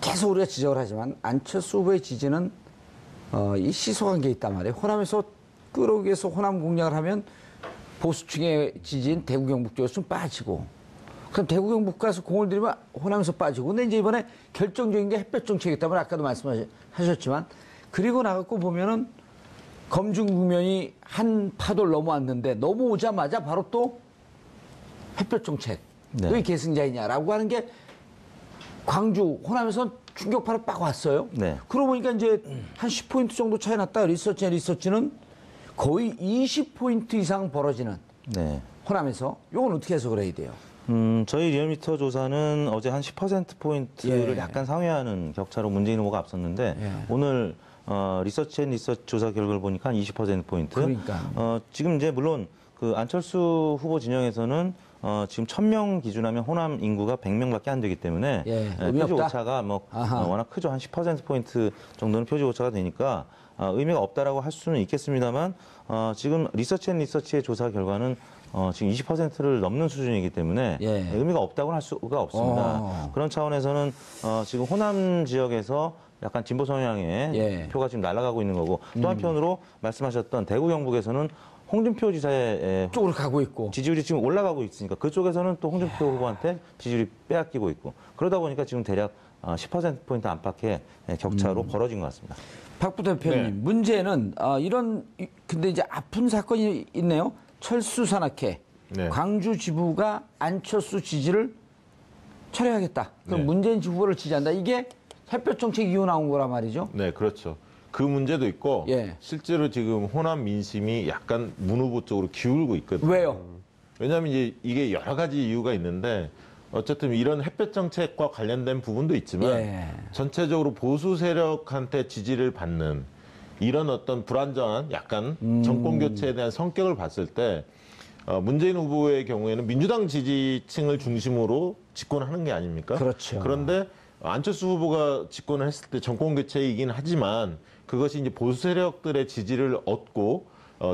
계속 우리가 지적을 하지만 안철수 후보의 지지는 이 시소관계에 있단 말이에요. 호남에서 끌어오기 위해서 호남 공략을 하면 보수층의 지지인 대구 경북 쪽에서 좀 빠지고, 그럼 대구 경북 가서 공을 들이면 호남에서 빠지고. 근데 이제 이번에 결정적인 게 햇볕 정책이기 때문에 아까도 말씀하셨지만, 그리고 나갖고 보면은 검증 국면이 한 파도를 넘어왔는데 넘어오자마자 바로 또 햇볕 정책. 네. 왜 계승자이냐라고 하는 게 광주, 호남에서 충격파로 빡 왔어요. 네. 그러고 보니까 이제 한 10포인트 정도 차이 났다. 리서치는 거의 20포인트 이상 벌어지는 네. 호남에서. 이건 어떻게 해석을 해야 돼요? 저희 리얼미터 조사는 어제 한 10%포인트를 예. 약간 상회하는 격차로 문재인 후보가 앞섰는데 예. 오늘 리서치 조사 결과를 보니까 한 20%포인트. 그러니까. 지금 이제 물론 그 안철수 후보 진영에서는 지금 1000명 기준하면 호남 인구가 100명밖에 안 되기 때문에 예, 의미 표지 없다? 오차가 워낙 크죠. 한 10%포인트 정도는 표지 오차가 되니까 의미가 없다라고 할 수는 있겠습니다만 지금 리서치의 조사 결과는 지금 20%를 넘는 수준이기 때문에 예. 의미가 없다고 할 수가 없습니다. 그런 차원에서는 지금 호남 지역에서 약간 진보 성향의 예. 표가 지금 날아가고 있는 거고 또 한편으로 말씀하셨던 대구 경북에서는 홍준표 지사의 쪽으로 가고 있고. 지지율이 지금 올라가고 있으니까 그쪽에서는 또 홍준표 후보한테 지지율이 빼앗기고 있고 그러다 보니까 지금 대략 10%포인트 안팎의 격차로 벌어진 것 같습니다. 박 부대표님, 네. 문제는 근데 이제 아픈 사건이 있네요. 철수 산악회. 네. 광주 지부가 안철수 지지를 철회하겠다. 그럼 네. 문재인 후보를 지지한다. 이게 햇볕 정책 이후 나온 거란 말이죠. 네, 그렇죠. 그 문제도 있고 예. 실제로 지금 호남 민심이 약간 문 후보 쪽으로 기울고 있거든요. 왜요? 왜냐하면 이제 이게 여러 가지 이유가 있는데 어쨌든 이런 햇볕 정책과 관련된 부분도 있지만 예. 전체적으로 보수 세력한테 지지를 받는 이런 어떤 불안정한 약간 정권 교체에 대한 성격을 봤을 때 문재인 후보의 경우에는 민주당 지지층을 중심으로 집권하는 게 아닙니까? 그렇죠. 그런데 안철수 후보가 집권을 했을 때 정권 교체이긴 하지만 그것이 이제 보수 세력들의 지지를 얻고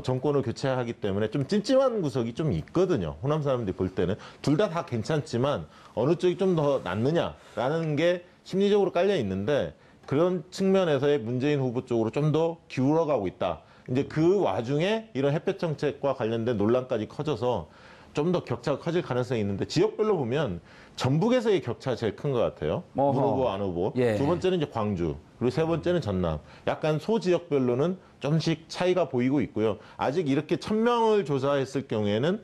정권을 교체하기 때문에 좀 찜찜한 구석이 좀 있거든요. 호남 사람들이 볼 때는 둘 다 괜찮지만 어느 쪽이 좀 더 낫느냐라는 게 심리적으로 깔려 있는데 그런 측면에서의 문재인 후보 쪽으로 좀 더 기울어가고 있다. 이제 그 와중에 이런 햇볕 정책과 관련된 논란까지 커져서 좀 더 격차가 커질 가능성이 있는데 지역별로 보면 전북에서의 격차가 제일 큰 것 같아요. 문 후보, 안 후보. 예. 두 번째는 이제 광주. 그리고 세 번째는 전남. 약간 소지역별로는 좀씩 차이가 보이고 있고요. 아직 이렇게 1000명을 조사했을 경우에는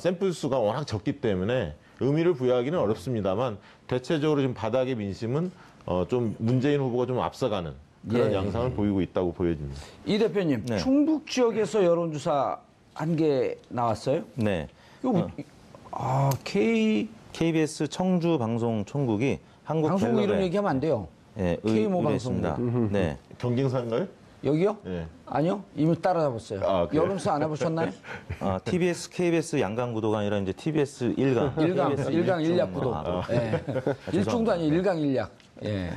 샘플 수가 워낙 적기 때문에 의미를 부여하기는 어렵습니다만 대체적으로 지금 바닥의 민심은 좀 문재인 후보가 좀 앞서가는 그런 예. 양상을 보이고 있다고 보여집니다. 이 대표님, 네. 충북 지역에서 여론조사 한 개 나왔어요? 네. 이거 KBS 청주 방송 총국이 한국 방송국 갤럽에 이름 얘기하면 안 돼요. 예, K모 의뢰했습니다. 네. 경쟁사인가요? 여기요? 네. 아니요. 이미 따라잡았어요. 아, 그래요? 여론조사 안 해보셨나요? TBS, KBS 양강 구도가 아니라 이제 TBS 일강. 일강 일약 구도. 아, 예. 일중도 아니에요. 일강 일약. 예.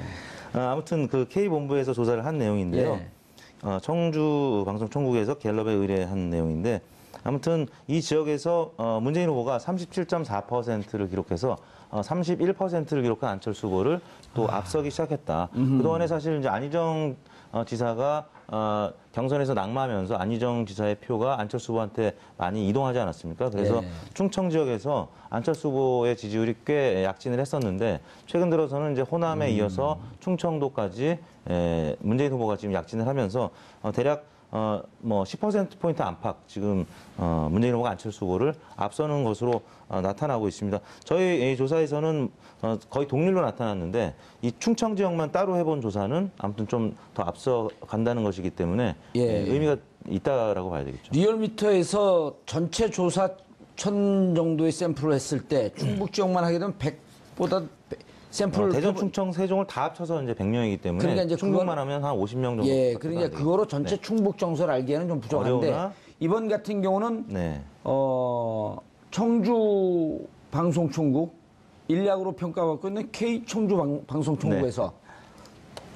아무튼 그 K본부에서 조사를 한 내용인데요. 예. 청주 방송 총국에서 갤럽에 의뢰한 내용인데 아무튼 이 지역에서 문재인 후보가 37.4%를 기록해서 31%를 기록한 안철수 후보를 또 앞서기 시작했다. 그동안에 사실 이제 안희정 지사가 경선에서 낙마하면서 안희정 지사의 표가 안철수 후보한테 많이 이동하지 않았습니까? 그래서 예. 충청 지역에서 안철수 후보의 지지율이 꽤 약진을 했었는데 최근 들어서는 이제 호남에 이어서 충청도까지 문재인 후보가 지금 약진을 하면서 대략 10%포인트 안팎 지금 문재인 후보가 안철수 후보를 앞서는 것으로 나타나고 있습니다. 저희 조사에서는 거의 동률로 나타났는데 이 충청 지역만 따로 해본 조사는 아무튼 좀 더 앞서 간다는 것이기 때문에 예. 의미가 있다라고 봐야 되겠죠. 리얼미터에서 전체 조사 1000 정도의 샘플을 했을 때 충북 지역만 하게 되면 100보다 샘플을 대전, 충청, 세종을 다 합쳐서 이제 100명이기 때문에 그러니까 이제 충북만 하면 한 50명 정도. 예, 그러니까 그거로 전체 충북 정서를 알기에는 좀 부족한데 어려우나? 이번 같은 경우는 네. 청주 방송총국 인략으로 평가받고 있는 K 청주 방송총국에서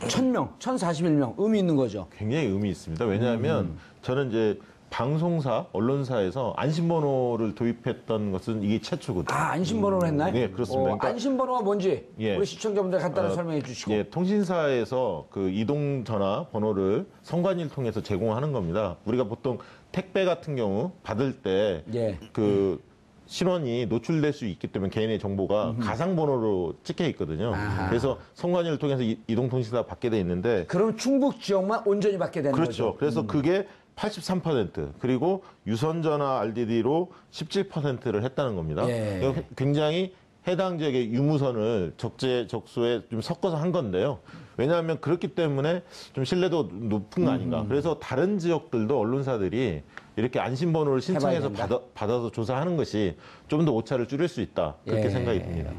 1000명, 1041명 의미 있는 거죠. 굉장히 의미 있습니다. 왜냐하면 저는 이제 방송사, 언론사에서 안심번호를 도입했던 것은 이게 최초거든요. 아, 안심번호를 했나요? 네, 그렇습니다. 그러니까 안심번호가 뭔지 예. 우리 시청자분들 간단히 설명해 주시고. 예, 통신사에서 그 이동 전화 번호를 선관위를 통해서 제공하는 겁니다. 우리가 보통 택배 같은 경우 받을 때 예. 그 신원이 노출될 수 있기 때문에 개인의 정보가 가상 번호로 찍혀 있거든요. 아하. 그래서 선관위를 통해서 이동통신사 받게 돼 있는데 그럼 충북 지역만 온전히 받게 되는 그렇죠. 거죠. 그래서 그게 83% 그리고 유선전화 RDD로 17%를 했다는 겁니다. 예. 이거 굉장히 해당 지역의 유무선을 적재적소에 좀 섞어서 한 건데요. 왜냐하면 그렇기 때문에 좀 신뢰도 높은 거 아닌가. 그래서 다른 지역들도 언론사들이 이렇게 안심번호를 신청해서 해봐야 된다. 받아서 조사하는 것이 좀 더 오차를 줄일 수 있다. 그렇게 예. 생각이 듭니다.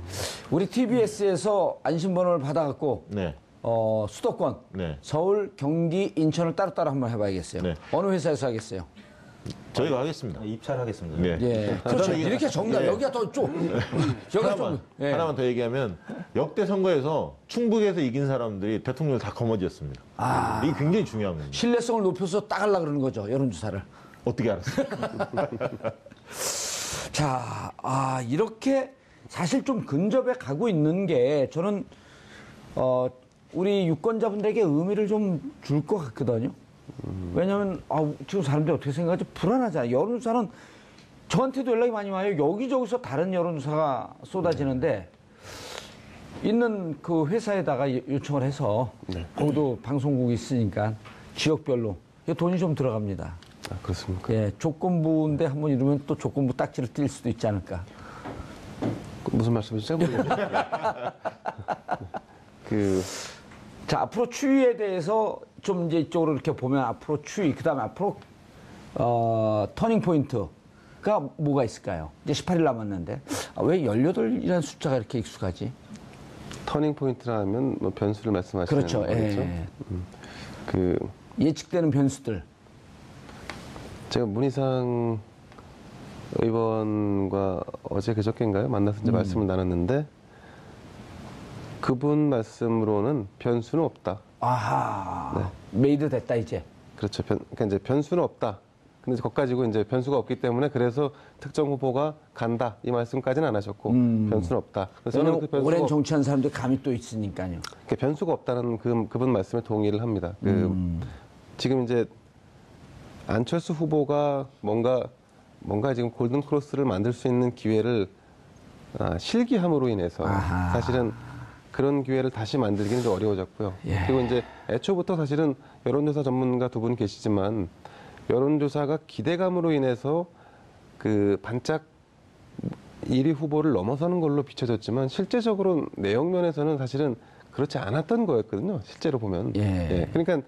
우리 TBS에서 안심번호를 받아갖고 네. 수도권, 네. 서울, 경기, 인천을 따로따로 한번 해봐야겠어요. 네. 어느 회사에서 하겠어요? 저희가 하겠습니다. 입찰하겠습니다. 네. 예, 그렇죠. 이렇게 정답. 예. 여기가 더 좀. 여기가 좀. 예. 하나만 더 얘기하면 역대 선거에서 충북에서 이긴 사람들이 대통령을 다 거머쥐었습니다. 이게 굉장히 중요한 겁니다. 신뢰성을 높여서 따가려고 그러는 거죠. 여론조사를. 어떻게 알았어요? 자, 이렇게 사실 좀 근접해 가고 있는 게 저는, 우리 유권자분들에게 의미를 좀 줄 것 같거든요. 왜냐면, 지금 사람들이 어떻게 생각하지? 불안하잖아요. 여론조사는 저한테도 연락이 많이 와요. 여기저기서 다른 여론조사가 쏟아지는데, 있는 그 회사에다가 요청을 해서, 거기도 방송국이 있으니까, 지역별로, 이게 돈이 좀 들어갑니다. 아, 그렇습니까? 예, 조건부인데 한번 이러면 또 조건부 딱지를 띌 수도 있지 않을까. 무슨 말씀이시죠? 모르겠네요. 자, 앞으로 추이에 대해서 좀 이제 이쪽으로 이렇게 보면 앞으로 추이, 그 다음에 앞으로, 터닝 포인트가 뭐가 있을까요? 이제 18일 남았는데. 왜 18이라는 숫자가 이렇게 익숙하지? 터닝 포인트라면 뭐 변수를 말씀하시는 그렇죠. 거겠죠? 예. 예측되는 변수들. 제가 문희상 의원과 어제 그저께인가요? 만나서 이제 말씀을 나눴는데 그분 말씀으로는 변수는 없다. 아하. 메이드 됐다, 이제. 그렇죠. 그러니까 이제 변수는 없다. 근데 이제 거기까지고 이제 변수가 없기 때문에 그래서 특정 후보가 간다 이 말씀까지는 안 하셨고 변수는 없다. 그래서 저는 왜냐면 그 변수가 오랜 정치한 사람들 감이 또 있으니까요. 그러니까 변수가 없다는 그분 말씀에 동의를 합니다. 지금 이제 안철수 후보가 뭔가 지금 골든 크로스를 만들 수 있는 기회를 실기함으로 인해서 아하. 사실은 그런 기회를 다시 만들기는 좀 어려워졌고요. 예. 그리고 이제 애초부터 사실은 여론조사 전문가 두 분 계시지만 여론조사가 기대감으로 인해서 그 반짝 1위 후보를 넘어서는 걸로 비춰졌지만 실제적으로 내용 면에서는 사실은 그렇지 않았던 거였거든요. 실제로 보면. 예. 그러니까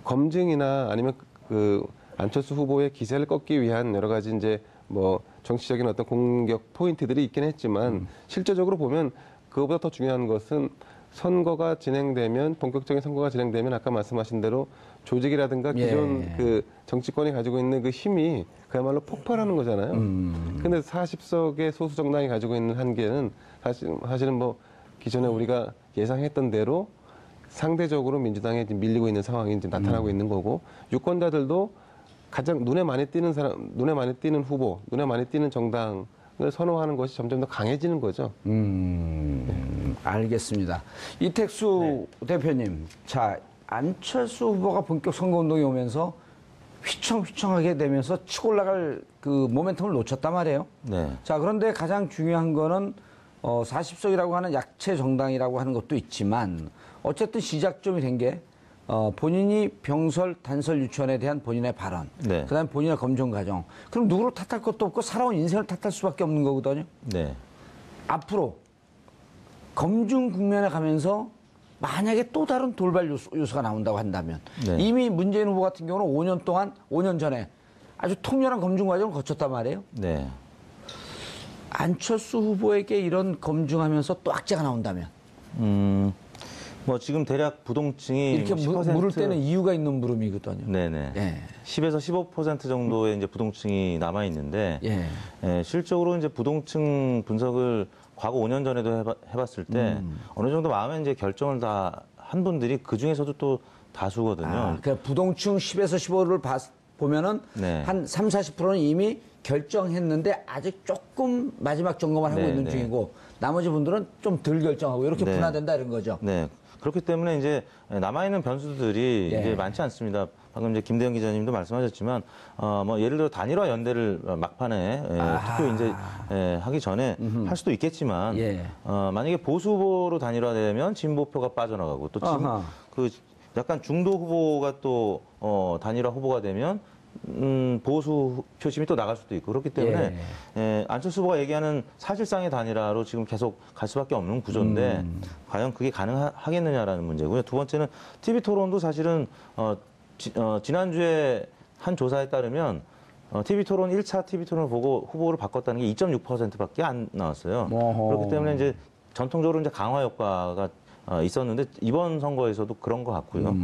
검증이나 아니면 그 안철수 후보의 기세를 꺾기 위한 여러 가지 이제 뭐 정치적인 어떤 공격 포인트들이 있긴 했지만 실제적으로 보면 그거보다 더 중요한 것은 선거가 진행되면 본격적인 선거가 진행되면 아까 말씀하신 대로 조직이라든가 기존 예. 그 정치권이 가지고 있는 그 힘이 그야말로 폭발하는 거잖아요. 근데 40석의 소수 정당이 가지고 있는 한계는 사실은 뭐 기존에 우리가 예상했던 대로 상대적으로 민주당에 지금 밀리고 있는 상황이 이제 나타나고 있는 거고 유권자들도 가장 눈에 많이 띄는 사람, 눈에 많이 띄는 후보, 눈에 많이 띄는 정당을 선호하는 것이 점점 더 강해지는 거죠. 알겠습니다. 이택수 대표님, 자, 안철수 후보가 본격 선거운동에 오면서 휘청휘청하게 되면서 치고 올라갈 그 모멘텀을 놓쳤단 말이에요. 네. 자, 그런데 가장 중요한 거는 40석이라고 하는 약체 정당이라고 하는 것도 있지만 어쨌든 시작점이 된 게 본인이 병설, 단설 유치원에 대한 본인의 발언, 네. 그다음에 본인의 검증 과정. 그럼 누구를 탓할 것도 없고 살아온 인생을 탓할 수밖에 없는 거거든요. 네. 앞으로 검증 국면에 가면서 만약에 또 다른 돌발 요소가 나온다고 한다면 네. 이미 문재인 후보 같은 경우는 5년 전에 아주 통렬한 검증 과정을 거쳤단 말이에요. 네. 안철수 후보에게 이런 검증하면서 또 악재가 나온다면 뭐 지금 대략 부동층이 이렇게 10% 물을 때는 이유가 있는 물음이거든요. 네네. 예. 10에서 15% 정도의 이제 부동층이 남아 있는데 예. 실적으로 이제 부동층 분석을 과거 5년 전에도 해봤을 때 어느 정도 마음에 이제 결정을 다 한 분들이 그 중에서도 또 다수거든요. 그러니까 부동층 10에서 15를 보면은 네. 한 30-40%는 이미 결정했는데 아직 조금 마지막 점검을 하고 네, 있는 네. 중이고 나머지 분들은 좀 덜 결정하고 이렇게 네. 분화된다 이런 거죠. 네. 그렇기 때문에 이제 남아있는 변수들이 예. 이제 많지 않습니다. 방금 이제 김대영 기자님도 말씀하셨지만, 뭐 예를 들어 단일화 연대를 막판에 투표 이제 하기 전에 할 수도 있겠지만, 예. 만약에 보수 후보로 단일화되면 진보표가 빠져나가고 또 아하. 그 약간 중도 후보가 또 단일화 후보가 되면 보수 표심이 또 나갈 수도 있고 그렇기 때문에 안철수 후보가 얘기하는 사실상의 단일화로 지금 계속 갈 수밖에 없는 구조인데 과연 그게 가능하겠느냐라는 문제고요. 두 번째는 TV토론도 사실은 지난주에 한 조사에 따르면 TV토론 1차 TV토론을 보고 후보를 바꿨다는 게 2.6%밖에 안 나왔어요. 어허. 그렇기 때문에 이제 전통적으로 이제 강화 효과가 있었는데 이번 선거에서도 그런 것 같고요.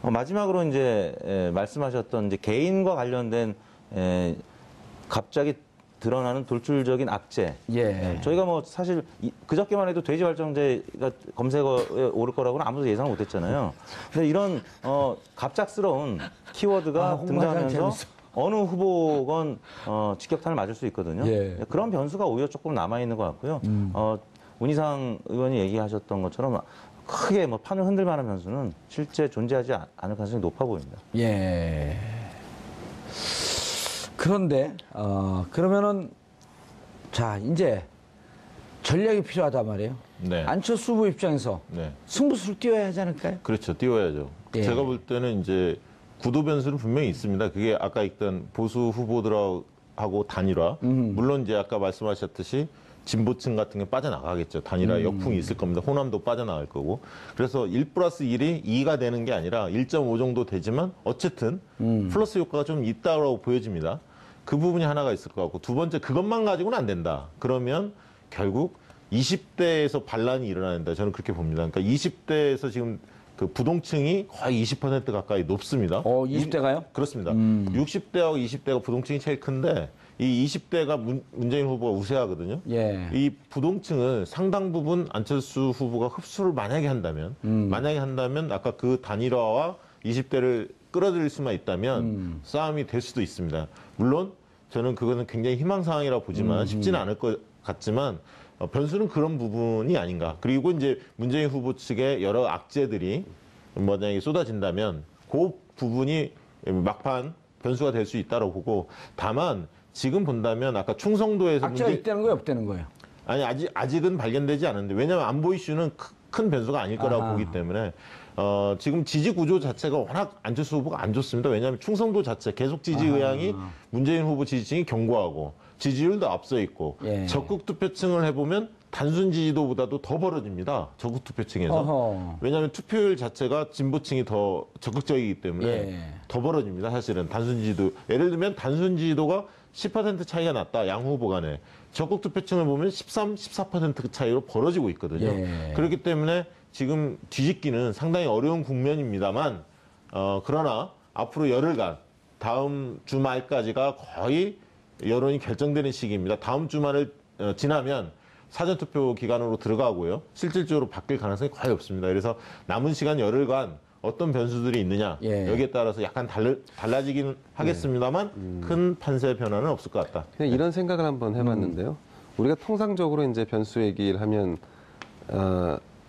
마지막으로 이제 말씀하셨던 이제 개인과 관련된 갑자기 드러나는 돌출적인 악재. 예. 저희가 뭐 사실 그저께만 해도 돼지발정제가 검색어에 오를 거라고는 아무도 예상을 못했잖아요. 근데 이런 갑작스러운 키워드가 홍보하기 등장하면서 재밌어. 어느 후보건 직격탄을 맞을 수 있거든요. 예. 그런 변수가 오히려 조금 남아 있는 것 같고요. 문희상 의원이 얘기하셨던 것처럼 크게 뭐 판을 흔들 만한 변수는 실제 존재하지 않을 가능성이 높아 보입니다. 예. 그런데 그러면은 자 이제 전략이 필요하단 말이에요. 네. 안철수 후보 입장에서 네. 승부수를 띄워야 하지 않을까요? 그렇죠. 띄워야죠. 예. 제가 볼 때는 이제 구도 변수는 분명히 있습니다. 그게 아까 있던 보수 후보들하고 단일화. 물론 이제 아까 말씀하셨듯이 진보층 같은 게 빠져나가겠죠. 단일화 역풍이 있을 겁니다. 호남도 빠져나갈 거고. 그래서 1+1이 2가 되는 게 아니라 1.5 정도 되지만 어쨌든 플러스 효과가 좀 있다고 보여집니다. 그 부분이 하나가 있을 것 같고 두 번째 그것만 가지고는 안 된다. 그러면 결국 20대에서 반란이 일어난다. 저는 그렇게 봅니다. 그러니까 20대에서 지금 그 부동층이 거의 20% 가까이 높습니다. 20대가요? 그렇습니다. 60대하고 20대가 부동층이 제일 큰데 이 20대가 문재인 후보가 우세하거든요. 예. 이 부동층을 상당 부분 안철수 후보가 흡수를 만약에 한다면 아까 그 단일화와 20대를 끌어들일 수만 있다면 싸움이 될 수도 있습니다. 물론 저는 그거는 굉장히 희망사항이라고 보지만 쉽지는 않을 것 같지만 변수는 그런 부분이 아닌가. 그리고 이제 문재인 후보 측의 여러 악재들이 만약에 쏟아진다면 그 부분이 막판 변수가 될 수 있다고 보고 다만 지금 본다면 아까 충성도에서 악재가 있다는 거예요, 없다는 거예요? 아니 아직은 발견되지 않은데 왜냐하면 안보 이슈는 큰 변수가 아닐 거라고 아하. 보기 때문에 지금 지지 구조 자체가 워낙 안철수 후보가 안 좋습니다. 왜냐하면 충성도 자체 계속 지지 의향이 문재인 후보 지지층이 견고하고 지지율도 앞서 있고 예. 적극 투표층을 해보면 단순 지지도보다도 더 벌어집니다. 적극 투표층에서. 어허. 왜냐하면 투표율 자체가 진보층이 더 적극적이기 때문에 예. 더 벌어집니다. 사실은 단순 지지도. 예를 들면 단순 지지도가 10% 차이가 났다. 양 후보 간에. 적극 투표층을 보면 13, 14% 차이로 벌어지고 있거든요. 예. 그렇기 때문에 지금 뒤집기는 상당히 어려운 국면입니다만 그러나 앞으로 열흘간 다음 주말까지가 거의 여론이 결정되는 시기입니다. 다음 주말을 지나면 사전투표 기간으로 들어가고요. 실질적으로 바뀔 가능성이 거의 없습니다. 그래서 남은 시간 열흘간 어떤 변수들이 있느냐 예. 여기에 따라서 약간 달라지긴 하겠습니다만 큰 판세 변화는 없을 것 같다. 그냥 이런 생각을 한번 해봤는데요. 우리가 통상적으로 이제 변수 얘기를 하면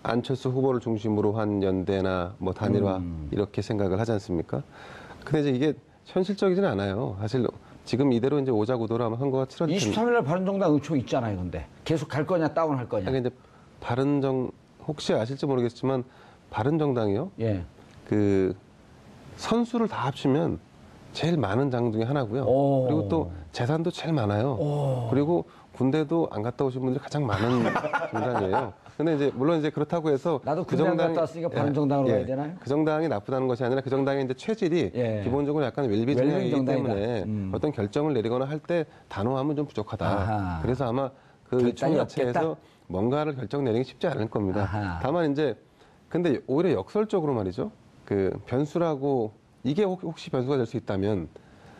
안철수 후보를 중심으로 한 연대나 뭐 단일화 이렇게 생각을 하지 않습니까? 근데 이제 이게 현실적이지는 않아요. 사실 지금 이대로 이제 오자구도로 아마 선거가 치러질 텐데. 23일 날 바른정당 의총 있잖아요, 근데. 계속 갈 거냐, 다운할 거냐. 아니, 근데 혹시 아실지 모르겠지만 바른정당이요. 예. 그 선수를 다 합치면 제일 많은 당 중에 하나고요. 오. 그리고 또 재산도 제일 많아요. 그리고 군대도 안 갔다 오신 분들이 가장 많은 정당이에요. 근데 이제 물론 이제 그렇다고 해서 나도 군대 안 갔다 왔으니까 바른정당으로 가야 되나요? 그 정당이 나쁘다는 것이 아니라 그 정당의 이제 체질이 예. 기본적으로 약간 웰비 웰빙 정당이기 정당이다. 때문에 어떤 결정을 내리거나 할 때 단호함은 좀 부족하다. 아하. 그래서 아마 그 결단이 의총 없겠다? 자체에서 뭔가를 결정 내리기 쉽지 않을 겁니다. 아하. 다만 이제 근데 오히려 역설적으로 말이죠. 그 변수라고 이게 혹시 변수가 될 수 있다면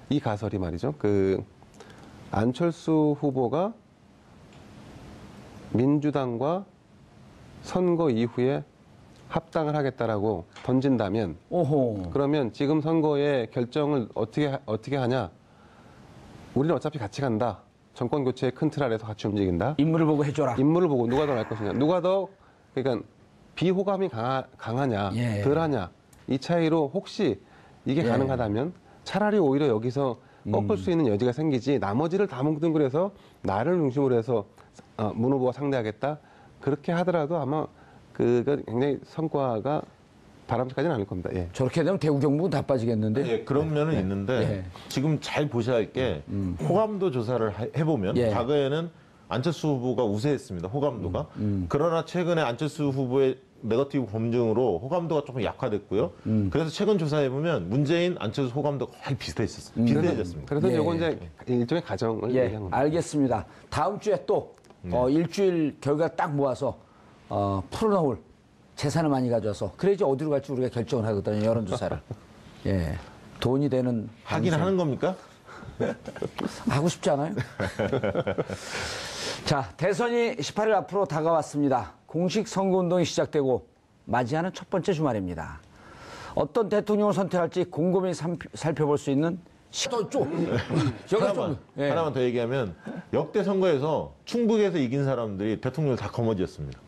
이 가설이 말이죠. 그 안철수 후보가 민주당과 선거 이후에 합당을 하겠다라고 던진다면 오호. 그러면 지금 선거의 결정을 어떻게 하냐? 우리는 어차피 같이 간다. 정권 교체의 큰 틀 아래서 같이 움직인다. 인물을 보고 해줘라. 인물을 보고 누가 더 날 것이냐. 누가 더 그러니까 비호감이 강하냐, 예. 덜하냐. 이 차이로 혹시 이게 예. 가능하다면 차라리 오히려 여기서 꺾을 수 있는 여지가 생기지 나머지를 다 뭉뚱그려서 나를 중심으로 해서 문 후보가 상대하겠다. 그렇게 하더라도 아마 그가 굉장히 성과가 바람직하지는 않을 겁니다. 예. 저렇게 되면 대구 경북은 다 빠지겠는데. 예, 그런 면은 있는데 예. 지금 잘 보셔야 할 게 호감도 조사를 해보면 예. 과거에는 안철수 후보가 우세했습니다. 호감도가. 그러나 최근에 안철수 후보의 네거티브 검증으로 호감도가 조금 약화됐고요. 그래서 최근 조사해보면 문재인, 안철수 호감도가 거의 비슷했었어요. 비슷해졌습니다. 그래서 예. 이건 이제 일종의 가정을 예, 얘기한 겁니다. 알겠습니다. 다음 주에 또 일주일 결과 딱 모아서 풀어놓을 재산을 많이 가져와서 그래야지 어디로 갈지 우리가 결정을 하거든요. 여론조사를. 예, 돈이 되는 하긴 방송. 하는 겁니까? 하고 싶지 않아요? 자, 대선이 18일 앞으로 다가왔습니다. 공식 선거운동이 시작되고 맞이하는 첫 번째 주말입니다. 어떤 대통령을 선택할지 곰곰이 살펴볼 수 있는 시도 쪽. 하나만 더 얘기하면 역대 선거에서 충북에서 이긴 사람들이 대통령을 다 거머쥐었습니다.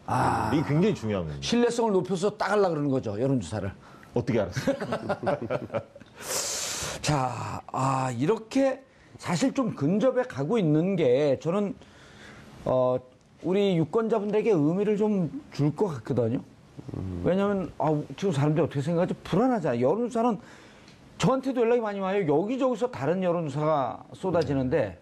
이게 굉장히 중요한 겁니다. 신뢰성을 높여서 따가려고 그러는 거죠. 여론조사를. 어떻게 알았어요? 자, 이렇게 사실 좀 근접해 가고 있는 게 저는, 우리 유권자분들에게 의미를 좀 줄 것 같거든요. 왜냐면, 지금 사람들이 어떻게 생각하지? 불안하잖아요. 여론조사는 저한테도 연락이 많이 와요. 여기저기서 다른 여론조사가 쏟아지는데,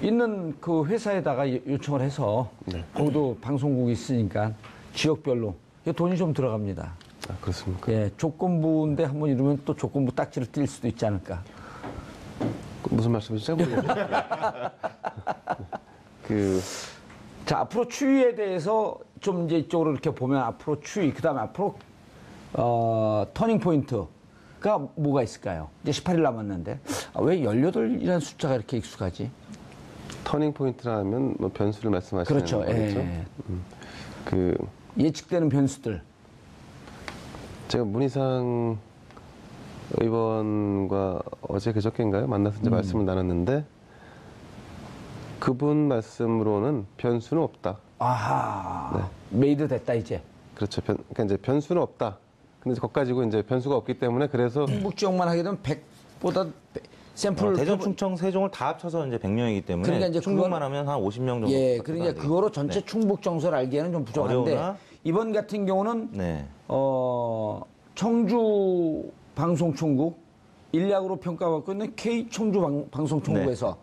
있는 그 회사에다가 요청을 해서, 거기도 방송국이 있으니까, 지역별로, 돈이 좀 들어갑니다. 그렇습니까? 예, 조건부인데 한번 이러면 또 조건부 딱지를 띌 수도 있지 않을까. 무슨 말씀이시죠? 모르겠네요. 자, 앞으로 추이에 대해서 좀 이제 이쪽으로 이렇게 보면 앞으로 추이, 그 다음에 앞으로, 터닝 포인트가 뭐가 있을까요? 이제 18일 남았는데, 왜 18이라는 숫자가 이렇게 익숙하지? 터닝 포인트라면 뭐 변수를 말씀하시는 그렇죠. 거겠죠? 예. 예측되는 변수들. 제가 문희상 의원과 어제 그저께인가요? 만나서 이제 말씀을 나눴는데 그분 말씀으로는 변수는 없다. 아하. 메이드 됐다, 이제. 그렇죠. 그러니까 이제 변수는 없다. 근데 이제 거기까지고 이제 변수가 없기 때문에 그래서 충북 지역만 하게 되면 100보다 샘플. 대전, 충청, 세종을 다 합쳐서 이제 100명이기 때문에 그러니까 이제 충북만 하면 한 50명 정도. 예, 그러니까 그거로 전체 충북 정서를 알기에는 좀 부족한데 어려우나? 이번 같은 경우는 네. 청주 방송총국 인략으로 평가받고 있는 K 청주 방송총국에서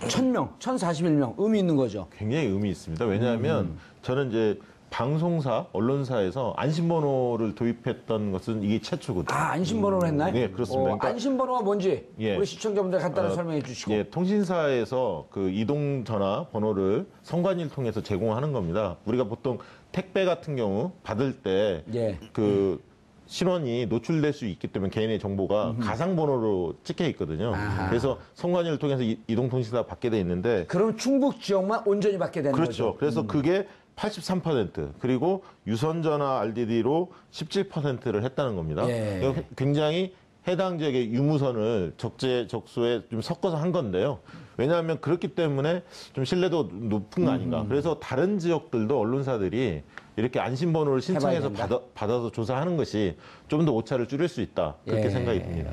1000명, 1041명 의미 있는 거죠. 굉장히 의미 있습니다. 왜냐하면 저는 이제 방송사, 언론사에서 안심번호를 도입했던 것은 이게 최초거든요. 안심번호를 했나요? 네, 그렇습니다. 그러니까 안심번호가 뭔지 예. 우리 시청자분들 간단히 설명해 주시고. 예, 통신사에서 그 이동 전화 번호를 선관위를 통해서 제공하는 겁니다. 우리가 보통 택배 같은 경우 받을 때 예. 그 신원이 노출될 수 있기 때문에 개인의 정보가 가상 번호로 찍혀 있거든요. 아하. 그래서 선관위를 통해서 이동통신사가 받게 돼 있는데 그럼 충북 지역만 온전히 받게 되는 그렇죠. 거죠. 그래서 그게 83% 그리고 유선전화 RDD로 17%를 했다는 겁니다. 예. 이거 굉장히 해당 지역의 유무선을 적재적소에 좀 섞어서 한 건데요. 왜냐하면 그렇기 때문에 좀 신뢰도 높은 거 아닌가. 그래서 다른 지역들도 언론사들이 이렇게 안심번호를 신청해서 해봐야 받아서 조사하는 것이 좀 더 오차를 줄일 수 있다. 그렇게 예. 생각이 듭니다.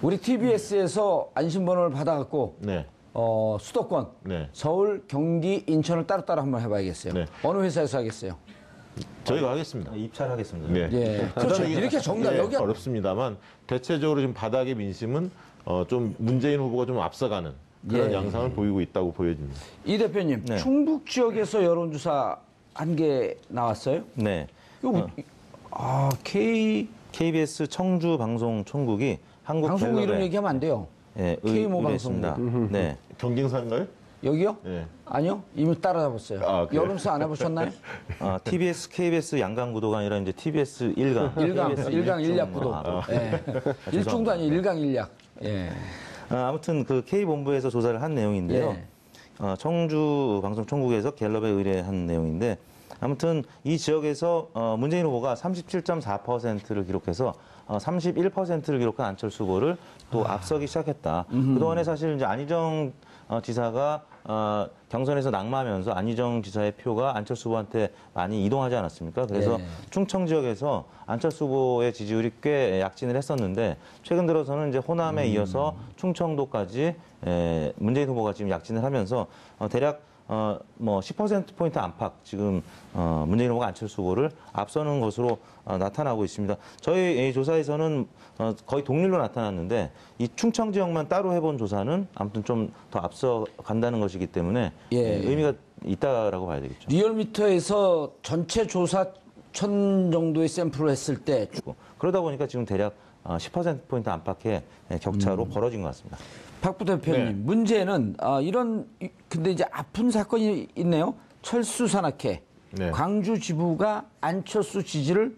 우리 TBS에서 안심번호를 받아갖고 네. 수도권, 네. 서울, 경기, 인천을 따로따로 한번 해봐야겠어요. 네. 어느 회사에서 하겠어요? 저희가 하겠습니다. 입찰하겠습니다. 네. 예. 그렇죠. 그다음에 이렇게 정답, 예, 여기가- 어렵습니다만 대체적으로 지금 바닥의 민심은 좀 문재인 후보가 좀 앞서가는 그런 예. 양상을 보이고 있다고 보여집니다. 이 대표님, 네. 충북 지역에서 여론조사 한 개 나왔어요? 네. 이거 KBS 청주 방송 총국이 한국 방송국 이름 갤럽에 얘기하면 안 돼요. 예, K모 의뢰했습니다. 네. 경쟁사인가요? 여기요? 네. 아니요, 이미 따라잡았어요. 아, 그래요? 여론조사 안 해보셨나요? TBS, KBS 양강 구도가 아니라 이제 TBS 일강. 일강 일약 구도. 예. 일중도 아니고 일강 일약. 예. 아무튼 그 K본부에서 조사를 한 내용인데요. 예. 청주 방송 총국에서 갤럽에 의뢰한 내용인데 아무튼 이 지역에서 문재인 후보가 37.4%를 기록해서 31%를 기록한 안철수 후보를 또 앞서기 시작했다. 그동안에 사실 이제 안희정 지사가 경선에서 낙마하면서 안희정 지사의 표가 안철수 후보한테 많이 이동하지 않았습니까? 그래서 충청 지역에서 안철수 후보의 지지율이 꽤 약진을 했었는데 최근 들어서는 이제 호남에 이어서 충청도까지 문재인 후보가 지금 약진을 하면서 대략 뭐 10%포인트 안팎 지금 문재인 후보가 안철수 후보를 앞서는 것으로 나타나고 있습니다. 저희 조사에서는 거의 동률로 나타났는데 이 충청 지역만 따로 해본 조사는 아무튼 좀 더 앞서 간다는 것이기 때문에 의미가 있다라고 봐야 되겠죠. 리얼미터에서 전체 조사 1000 정도의 샘플을 했을 때 그러다 보니까 지금 대략 10%포인트 안팎의 격차로 벌어진 것 같습니다. 박 부대표님, 네. 문제는 근데 이제 아픈 사건이 있네요. 철수 산악회, 네. 광주 지부가 안철수 지지를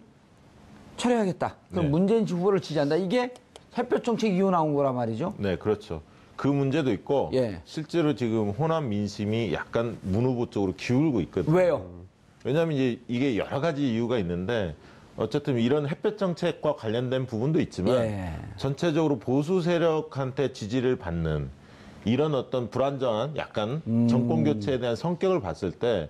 철회하겠다. 그럼 네. 문재인 후보를 지지한다. 이게 햇볕 정책 이후 나온 거란 말이죠. 네, 그렇죠. 그 문제도 있고 예. 실제로 지금 호남 민심이 약간 문 후보 쪽으로 기울고 있거든요. 왜요? 왜냐하면 이제 이게 여러 가지 이유가 있는데 어쨌든 이런 햇볕 정책과 관련된 부분도 있지만 예. 전체적으로 보수 세력한테 지지를 받는 이런 어떤 불안정한 약간 정권 교체에 대한 성격을 봤을 때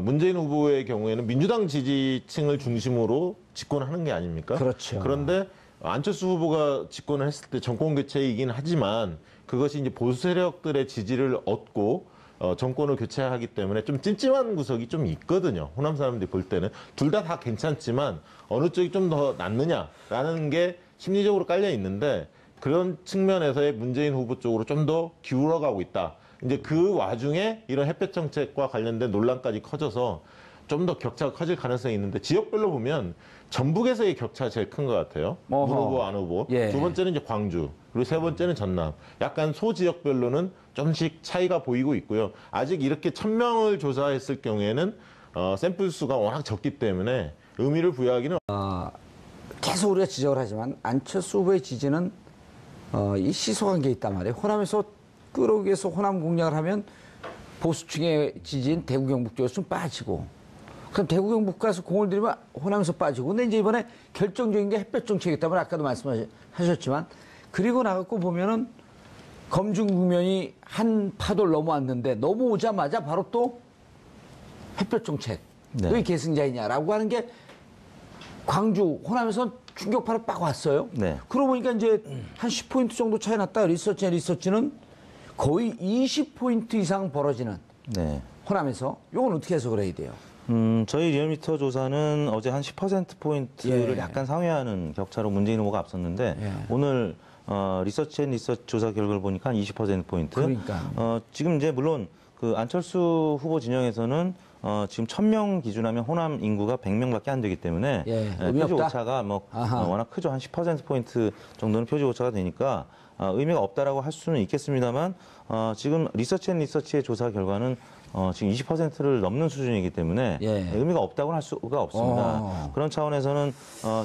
문재인 후보의 경우에는 민주당 지지층을 중심으로 집권하는 게 아닙니까? 그렇죠. 그런데 안철수 후보가 집권을 했을 때 정권 교체이긴 하지만 그것이 이제 보수 세력들의 지지를 얻고 정권을 교체하기 때문에 좀 찜찜한 구석이 좀 있거든요. 호남 사람들이 볼 때는 둘 다 괜찮지만 어느 쪽이 좀 더 낫느냐라는 게 심리적으로 깔려 있는데 그런 측면에서의 문재인 후보 쪽으로 좀 더 기울어가고 있다. 이제 그 와중에 이런 햇볕 정책과 관련된 논란까지 커져서 좀 더 격차가 커질 가능성이 있는데 지역별로 보면 전북에서의 격차가 제일 큰 것 같아요. 어허. 문 후보, 안 후보. 예. 두 번째는 이제 광주. 그리고 세 번째는 전남. 약간 소지역별로는 좀씩 차이가 보이고 있고요. 아직 이렇게 1000명을 조사했을 경우에는 샘플 수가 워낙 적기 때문에 의미를 부여하기는 계속 우리가 지적을 하지만 안철수 후보의 지지는 이 시소관계에 있단 말이에요. 호남에서 끌어오기 위해서 호남 공략을 하면 보수층의 지지인 대구 경북 쪽에서 좀 빠지고 그럼 대구 경북 가서 공을 들이면 호남에서 빠지고 근데 이제 이번에 결정적인 게 햇볕 정책이기 때문에 아까도 말씀하셨지만 그리고 나갖고 보면은 검증 국면이 한 파도를 넘어왔는데 넘어오자마자 바로 또 햇볕 정책 너희 계승자이냐라고 하는 게 광주 호남에서 충격파로 빡 왔어요. 네. 그러고 보니까 이제 한 10포인트 정도 차이 났다. 리서치는 거의 20포인트 이상 벌어지는 네. 호남에서 이건 어떻게 해석을 해야 돼요? 저희 리얼미터 조사는 어제 한 10%포인트를 예. 약간 상회하는 격차로 문재인 후보가 앞섰는데 예. 오늘 리서치 조사 결과를 보니까 한 20%포인트. 그러니까. 지금 이제 물론 그 안철수 후보 진영에서는 지금 1000명 기준하면 호남 인구가 100명밖에 안 되기 때문에 예, 의미 표지 없다? 오차가 아하. 워낙 크죠. 한 10%포인트 정도는 표지 오차가 되니까 의미가 없다라고 할 수는 있겠습니다만 지금 리서치의 조사 결과는 지금 20%를 넘는 수준이기 때문에 예. 의미가 없다고는 할 수가 없습니다. 그런 차원에서는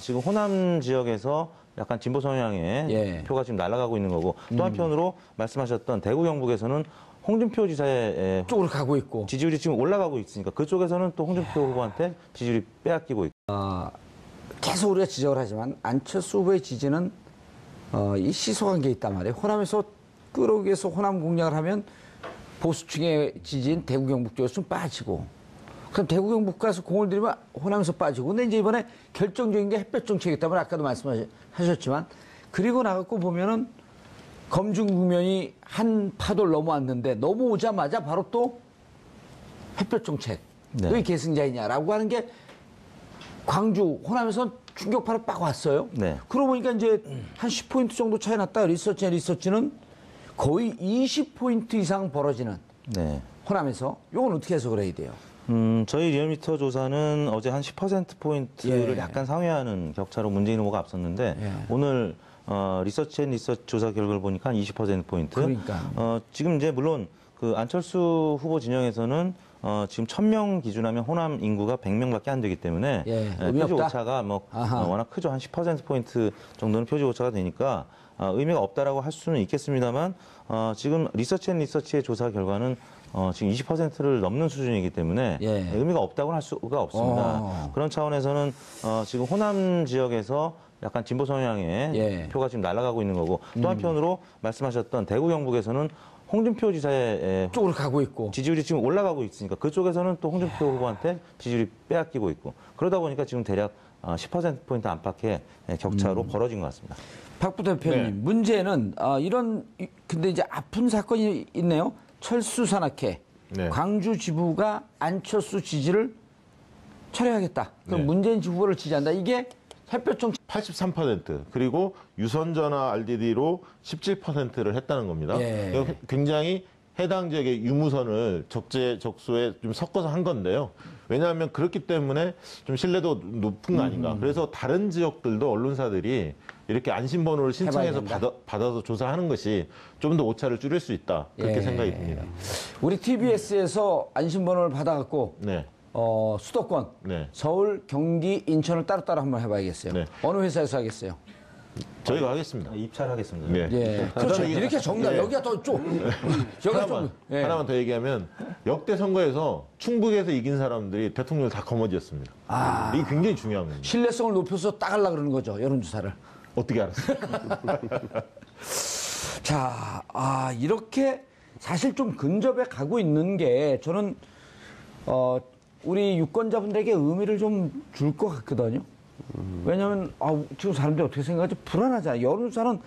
지금 호남 지역에서 약간 진보 성향의 예. 표가 지금 날아가고 있는 거고 또 한편으로 말씀하셨던 대구 경북에서는 홍준표 지사의 쪽으로 가고 있고 지지율이 지금 올라가고 있으니까 그쪽에서는 또 홍준표 후보한테 지지율이 빼앗기고 있고 계속 우리가 지적을 하지만 안철수 후보의 지지는 이 시소관계에 있단 말이에요. 호남에서 끌어오기 위해서 호남 공략을 하면 보수층의 지지인 대구 경북 쪽에서 좀 빠지고 그럼 대구 경북 가서 공을 들이면 호남에서 빠지고 근데 이제 이번에 결정적인 게 햇볕 정책이기 때문에 아까도 말씀하셨지만 그리고 나갖고 보면은 검증 국면이 한 파도를 넘어왔는데 넘어오자마자 바로 또 햇볕 정책 너희 계승자이냐라고 하는 게 광주 호남에서 충격파로 빡 왔어요. 네. 그러고 보니까 이제 한 10포인트 정도 차이 났다. 리서치는 거의 20포인트 이상 벌어지는 네. 호남에서 이건 어떻게 해석을 해야 돼요? 저희 리얼미터 조사는 어제 한 10%포인트를 예. 약간 상회하는 격차로 문재인 후보가 앞섰는데 예. 오늘 리서치 조사 결과를 보니까 한 20%포인트. 그러니까. 지금 이제 물론 그 안철수 후보 진영에서는 지금 1000명 기준하면 호남 인구가 100명밖에 안 되기 때문에 예, 의미 표지 없다? 오차가 아하. 워낙 크죠. 한 10%포인트 정도는 표지 오차가 되니까 의미가 없다라고 할 수는 있겠습니다만 지금 리서치의 조사 결과는 지금 20%를 넘는 수준이기 때문에 예. 의미가 없다고는 할 수가 없습니다. 그런 차원에서는 지금 호남 지역에서 약간 진보 성향의 예. 표가 지금 날아가고 있는 거고 또 한편으로 말씀하셨던 대구 경북에서는 홍준표 지사의 쪽으로 가고 있고. 지지율이 지금 올라가고 있으니까 그쪽에서는 또 홍준표 후보한테 지지율이 빼앗기고 있고 그러다 보니까 지금 대략 10%포인트 안팎의 격차로 벌어진 것 같습니다. 박 부대표님, 네. 문제는 근데 이제 아픈 사건이 있네요. 철수 산악회. 네. 광주 지부가 안철수 지지를 철회하겠다. 그럼 네. 문재인 후보를 지지한다. 이게 햇볕 정치. 83% 그리고 유선전화 RDD로 17%를 했다는 겁니다. 예. 이거 굉장히 해당 지역의 유무선을 적재적소에 좀 섞어서 한 건데요. 왜냐하면 그렇기 때문에 좀 신뢰도 높은 거 아닌가. 그래서 다른 지역들도 언론사들이 이렇게 안심번호를 신청해서 해봐야 된다. 받아서 조사하는 것이 좀 더 오차를 줄일 수 있다. 그렇게 예. 생각이 듭니다. 우리 TBS에서 안심번호를 받아갖고 네. 수도권, 네. 서울, 경기, 인천을 따로따로 한번 해봐야겠어요. 네. 어느 회사에서 하겠어요? 저희가 하겠습니다. 입찰하겠습니다. 네. 예, 그렇죠. 그다음에 이렇게 정답. 예. 여기가 더 좀. 여기가 좀. 예. 하나만 더 얘기하면 역대 선거에서 충북에서 이긴 사람들이 대통령을 다 거머쥐었습니다. 이게 굉장히 중요한 겁니다. 신뢰성을 높여서 따가려고 그러는 거죠. 여론조사를. 어떻게 알았어요? 자, 이렇게 사실 좀 근접해 가고 있는 게 저는, 우리 유권자분들에게 의미를 좀 줄 것 같거든요. 왜냐면, 지금 사람들이 어떻게 생각하지? 불안하잖아요. 여론조사는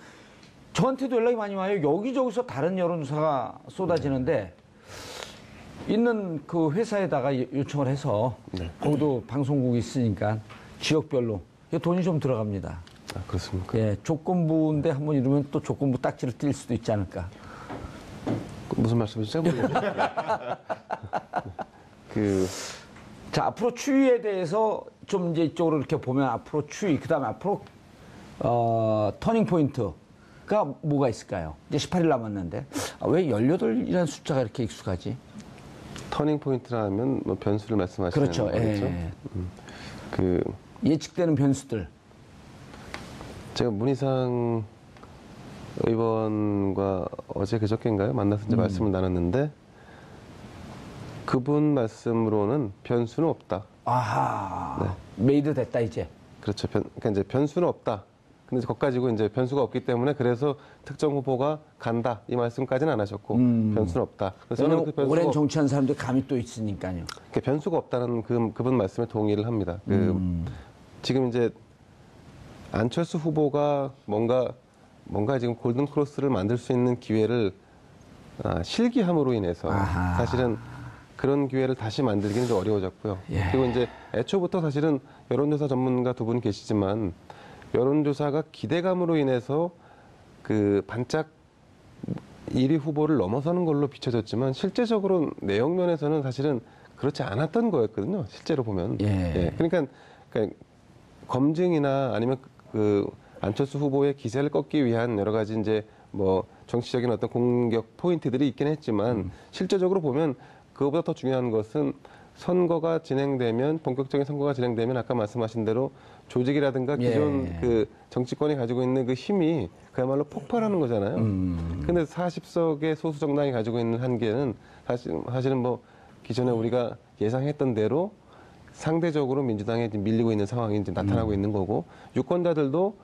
저한테도 연락이 많이 와요. 여기저기서 다른 여론조사가 쏟아지는데, 있는 그 회사에다가 요청을 해서, 거기도 방송국이 있으니까 지역별로 돈이 좀 들어갑니다. 아, 그렇습니까? 예, 조건부인데 한번 이러면 또 조건부 딱지를 띌 수도 있지 않을까. 무슨 말씀이시죠? 모르겠어요. 자, 앞으로 추이에 대해서 좀 이제 이쪽으로 이렇게 보면 앞으로 추이, 그 다음에 앞으로, 터닝 포인트가 뭐가 있을까요? 이제 18일 남았는데, 왜 18이라는 숫자가 이렇게 익숙하지? 터닝 포인트라면 뭐 변수를 말씀하시는 그렇죠. 거겠죠? 예. 그 예측되는 변수들. 제가 문희상 의원과 어제 그저께인가요? 만나서 이제 말씀을 나눴는데 그분 말씀으로는 변수는 없다. 아하. 메이드 됐다, 이제. 그렇죠. 그러니까 이제 변수는 없다. 근데 이제 거기까지고 이제 변수가 없기 때문에 그래서 특정 후보가 간다 이 말씀까지는 안 하셨고 변수는 없다. 그래서 저는 왜냐면 오랜 정치한 사람들 감이 또 있으니까요. 그러니까 변수가 없다는 그분 말씀에 동의를 합니다. 지금 이제 안철수 후보가 뭔가 지금 골든 크로스를 만들 수 있는 기회를 실기함으로 인해서 아하. 사실은 그런 기회를 다시 만들기는 좀 어려워졌고요. 예. 그리고 이제 애초부터 사실은 여론조사 전문가 두 분 계시지만 여론조사가 기대감으로 인해서 그 반짝 1위 후보를 넘어서는 걸로 비춰졌지만 실제적으로 내용 면에서는 사실은 그렇지 않았던 거였거든요. 실제로 보면. 예. 그러니까 검증이나 아니면 그 안철수 후보의 기세를 꺾기 위한 여러 가지 이제 뭐 정치적인 어떤 공격 포인트들이 있긴 했지만 실제적으로 보면 그거보다 더 중요한 것은 선거가 진행되면 본격적인 선거가 진행되면 아까 말씀하신 대로 조직이라든가 기존 예. 그 정치권이 가지고 있는 그 힘이 그야말로 폭발하는 거잖아요. 근데 40석의 소수 정당이 가지고 있는 한계는 사실은 뭐 기존에 우리가 예상했던 대로 상대적으로 민주당에 지금 밀리고 있는 상황이 이제 나타나고 있는 거고 유권자들도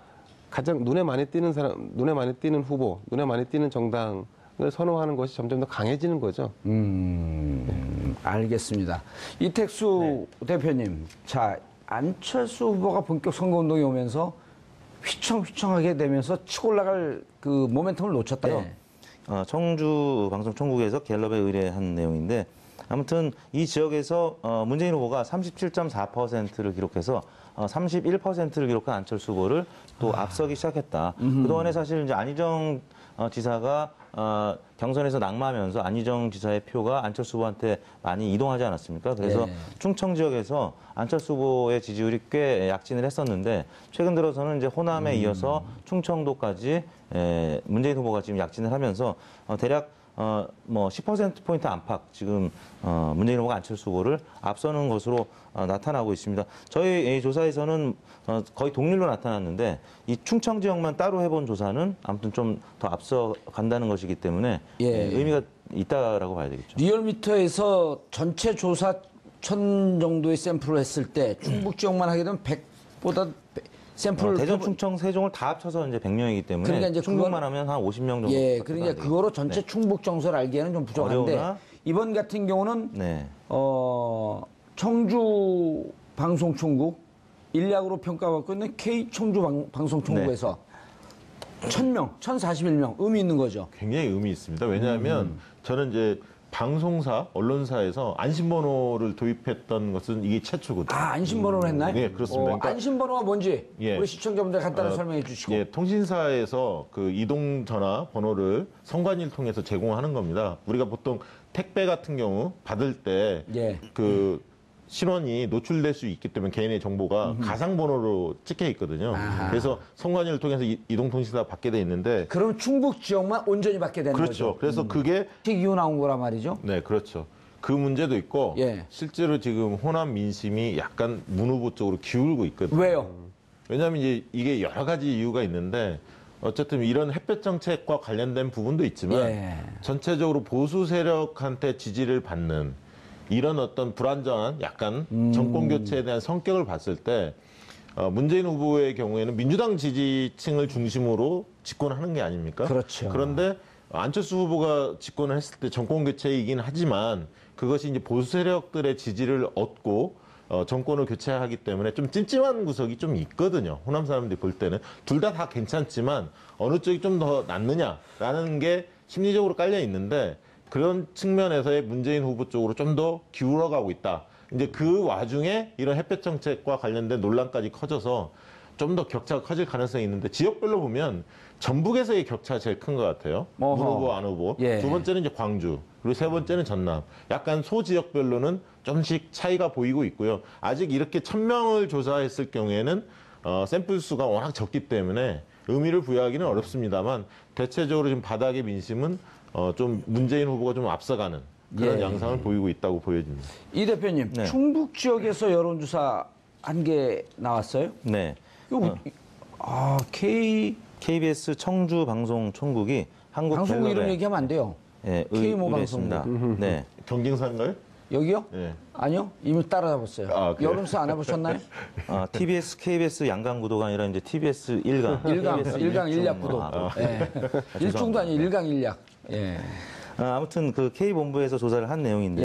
가장 눈에 많이 띄는 사람, 눈에 많이 띄는 후보, 눈에 많이 띄는 정당을 선호하는 것이 점점 더 강해지는 거죠. 알겠습니다. 이택수 대표님, 자, 안철수 후보가 본격 선거운동에 오면서 휘청휘청하게 되면서 치고 올라갈 그 모멘텀을 놓쳤다요. 청주 방송총국에서 갤럽에 의뢰한 내용인데 아무튼 이 지역에서 문재인 후보가 37.4%를 기록해서 31%를 기록한 안철수 후보를 또 앞서기 시작했다. 그동안에 사실 이제 안희정 지사가 경선에서 낙마하면서 안희정 지사의 표가 안철수 후보한테 많이 이동하지 않았습니까? 그래서 네. 충청 지역에서 안철수 후보의 지지율이 꽤 약진을 했었는데 최근 들어서는 이제 호남에 이어서 충청도까지 문재인 후보가 지금 약진을 하면서 대략 뭐 10%포인트 안팎 지금 문재인 후보가 안철수 후보를 앞서는 것으로 나타나고 있습니다. 저희 조사에서는 거의 동률로 나타났는데 이 충청 지역만 따로 해본 조사는 아무튼 좀 더 앞서 간다는 것이기 때문에 예. 의미가 있다라고 봐야 되겠죠. 리얼미터에서 전체 조사 1000 정도의 샘플을 했을 때 충북 지역만 하게 되면 100보다 샘플을 대전, 충청, 세종을 다 합쳐서 이제 100명이기 때문에 그러니까 이제 충북만 하면 한 50명 정도. 예, 그러니까 그거로 전체 충북 정서를 알기에는 좀 부족한데 어려우나? 이번 같은 경우는 네. 청주 방송총국 인력으로 평가받고 있는 K 청주 방송총국에서 1000명, 1041명 의미 있는 거죠. 굉장히 의미 있습니다. 왜냐하면 저는 이제 방송사, 언론사에서 안심번호를 도입했던 것은 이게 최초거든요. 아, 안심번호를 했나요? 네, 그렇습니다. 그러니까 안심번호가 뭔지 예. 우리 시청자분들 간단히 설명해 주시고. 예, 통신사에서 그 이동 전화 번호를 선관위를 통해서 제공하는 겁니다. 우리가 보통 택배 같은 경우 받을 때 예. 그 신원이 노출될 수 있기 때문에 개인의 정보가 가상 번호로 찍혀 있거든요. 아하. 그래서 선관위를 통해서 이동통신사 받게 돼 있는데 그럼 충북 지역만 온전히 받게 되는 그렇죠. 거죠. 그래서 그게 이후 나온 거란 말이죠. 네, 그렇죠. 그 문제도 있고 예. 실제로 지금 호남 민심이 약간 문 후보 쪽으로 기울고 있거든요. 왜요? 왜냐하면 이제 이게 여러 가지 이유가 있는데 어쨌든 이런 햇볕 정책과 관련된 부분도 있지만 예. 전체적으로 보수 세력한테 지지를 받는 이런 어떤 불안정한 약간 정권 교체에 대한 성격을 봤을 때 문재인 후보의 경우에는 민주당 지지층을 중심으로 집권하는 게 아닙니까? 그렇죠. 그런데 안철수 후보가 집권을 했을 때 정권 교체이긴 하지만 그것이 이제 보수 세력들의 지지를 얻고 정권을 교체하기 때문에 좀 찜찜한 구석이 좀 있거든요. 호남 사람들이 볼 때는 둘 다 괜찮지만 어느 쪽이 좀 더 낫느냐라는 게 심리적으로 깔려 있는데 그런 측면에서의 문재인 후보 쪽으로 좀 더 기울어가고 있다. 이제 그 와중에 이런 햇볕 정책과 관련된 논란까지 커져서 좀 더 격차가 커질 가능성이 있는데 지역별로 보면 전북에서의 격차가 제일 큰 것 같아요. 어허. 문 후보, 안 후보. 예. 두 번째는 이제 광주. 그리고 세 번째는 전남. 약간 소지역별로는 좀씩 차이가 보이고 있고요. 아직 이렇게 1000명을 조사했을 경우에는 샘플 수가 워낙 적기 때문에 의미를 부여하기는 어렵습니다만 대체적으로 지금 바닥의 민심은 좀 문재인 후보가 좀 앞서가는 그런 예. 양상을 보이고 있다고 보여집니다. 이 대표님, 네. 충북 지역에서 여론조사 한 개 나왔어요? 네. 이거 KBS 청주 방송 총국이 한국 방송국 이름 갤럽에 얘기하면 안 돼요. 예, K모 의뢰했습니다. 네. 경쟁사인가요? 여기요? 네. 아니요. 이미 따라잡았어요. 아, 그래요? 여론조사 안 해보셨나요? TBS, KBS 양강 구도가 아니라 이제 TBS 일강. 일강, KBS 일강 일중. 일약 구도. 예. 일중도 아니고 일강 일약. 예. 아무튼 그 K본부에서 조사를 한 내용인데